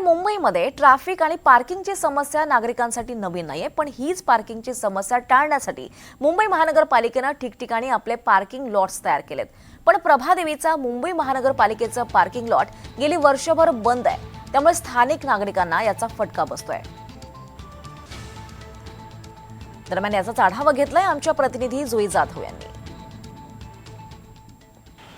मुंबईमध्ये ट्रॅफिक आणि पार्किंगची समस्या नागरिकांसाठी नवीन नाहीये, पण हीच पार्किंगची समस्या टाळण्यासाठी मुंबई महानगरपालिकेने ठिकठिकाणी आपले पार्किंग लॉट्स तयार केलेत। पण प्रभादेवीचा मुंबई महानगरपालिकेचं पार्किंग लॉट गेली वर्षभर बंद आहे, त्यामुळे स्थानिक नागरिकांना याचा फटका बसतोय। दरम्यान याचा आढावा घेतलाय आमच्या प्रतिनिधी जुई जाधव यांनी।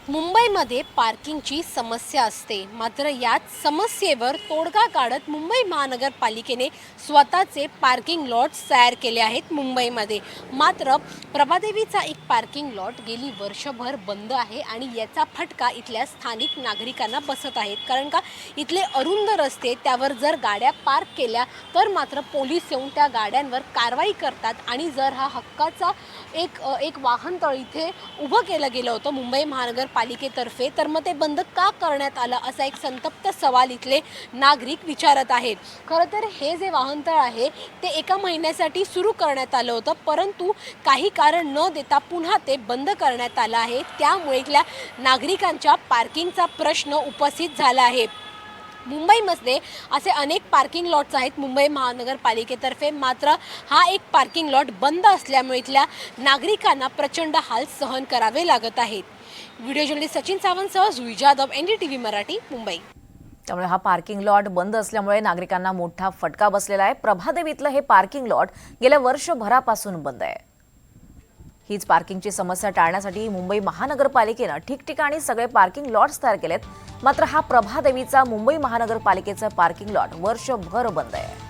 मुंबईमध्ये पार्किंगची समस्या असते, मात्र याच समस्येवर तोडगा काढत मुंबई महानगरपालिकेने स्वतःचे पार्किंग लॉट्स तयार केले आहेत मुंबईमध्ये। मात्र प्रभादेवीचा एक पार्किंग लॉट गेली वर्षभर बंद आहे आणि याचा फटका इथल्या स्थानिक नागरिकांना बसत आहेत, कारण का इथले अरुंद रस्ते, त्यावर जर गाड्या पार्क केल्या तर मात्र पोलीस येऊन त्या गाड्यांवर कारवाई करतात आणि जर हा हक्काचा एक वाहनतळ इथे उभं केलं गेलं होतं मुंबई महानगरपालिकेतर्फे, तर मग ते बंद का करण्यात आलं असा एक संतप्त सवाल इथले नागरिक विचारत आहेत। खरं तर हे जे वाहनतळ आहे ते एका महिन्यासाठी सुरू करण्यात आलं होतं, परंतु काही कारण न देता पुन्हा ते बंद करण्यात आलं आहे। त्यामुळे इथल्या नागरिकांच्या पार्किंगचा प्रश्न उपस्थित झाला आहे। मुंबईमध्ये असे अनेक पार्किंग लॉट्स आहेत मुंबई महानगरपालिकेतर्फे, मात्र हा एक पार्किंग लॉट बंद असल्यामुळे इथल्या नागरिकांना प्रचंड हाल सहन करावे लागत आहेत। व्हिडिओ जर्नलिस्ट सचिन सावंतसह जुई जाधव, NDTV मराठी, मुंबई। त्यामुळे हा पार्किंग लॉट बंद असल्यामुळे नागरिकांना मोठा फटका बसलेला आहे। प्रभादेवीतलं हे पार्किंग लॉट गेल्या वर्षभरापासून बंद आहे। हीच पार्किंगची समस्या टाळण्यासाठी मुंबई महानगरपालिकेने ठिकठिकाणी सगळे पार्किंग लॉट्स तयार केलेत, मात्र हा प्रभादेवीचा मुंबई महानगरपालिकेचा पार्किंग लॉट वर्षभर बंद आहे।